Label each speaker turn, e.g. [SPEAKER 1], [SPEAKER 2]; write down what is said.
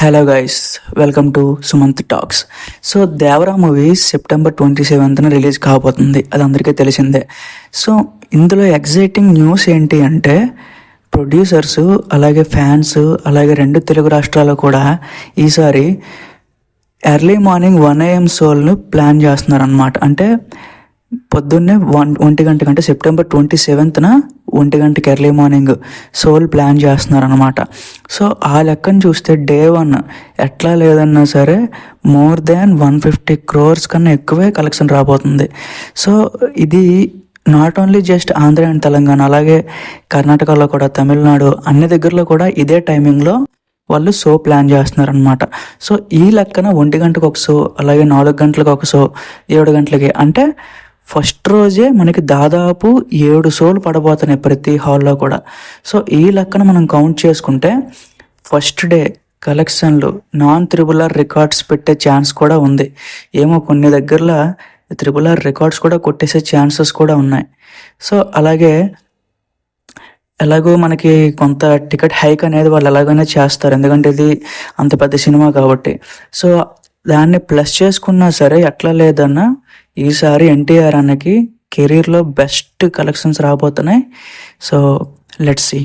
[SPEAKER 1] Hello guys, welcome to Sumanth talks. So Devara movie September 27న release కాబోతుంది, అది అందరికీ తెలిసిందే. సో ఇందులో ఎగ్జైటింగ్ న్యూస్ ఏంటి అంటే ప్రొడ్యూసర్స్ అలాగే ఫ్యాన్స్ అలాగే రెండు తెలుగు రాష్ట్రాలు కూడా ఈసారి ఎర్లీ మార్నింగ్ 1 AM షోలను ప్లాన్ చేస్తున్నారనమాట. అంటే పొద్దున్నే ఒంటి గంటకి, అంటే సెప్టెంబర్ 27న 1 గంటకి ఎర్లీ మార్నింగ్ షోలు ప్లాన్ చేస్తున్నారనమాట. సో ఆ లెక్కను చూస్తే డే 1 ఎట్లా లేదన్నా సరే మోర్ దాన్ 150 crores కన్నా ఎక్కువే కలెక్షన్ రాబోతుంది. సో ఇది not only just Andhra and Telangana, అలాగే కర్ణాటకలో కూడా, తమిళనాడు, అన్ని దగ్గరలో కూడా ఇదే టైమింగ్లో వాళ్ళు షో ప్లాన్ చేస్తున్నారనమాట. సో ఈ లెక్కన 1 గంటకు ఒక షో, అలాగే 4 గంటలకు ఒక షో, 7 గంటలకి, అంటే ఫస్ట్ రోజే మనకి దాదాపు 7 షోలు పడబోతున్నాయి ప్రతి హాల్లో కూడా. సో ఈ లెక్కన మనం కౌంట్ చేసుకుంటే ఫస్ట్ డే కలెక్షన్లు నాన్ త్రిబుల్ ఆర్ రికార్డ్స్ పెట్టే ఛాన్స్ కూడా ఉంది. ఏమో కొన్ని దగ్గరలో త్రిబుల్ ఆర్ రికార్డ్స్ కూడా కొట్టేసే ఛాన్సెస్ కూడా ఉన్నాయి. సో అలాగే ఎలాగో మనకి కొంత టికెట్ హైక్ అనేది వాళ్ళు ఎలాగైనా చేస్తారు, ఎందుకంటే ఇది అంత పెద్ద సినిమా కాబట్టి. సో దాన్ని ప్లస్ చేసుకున్నా సరే ఎట్లా లేదన్నా ఈసారి ఎన్టీఆర్ అన్నకి కెరీర్లో బెస్ట్ కలెక్షన్స్ రాబోతున్నాయి. So let's see.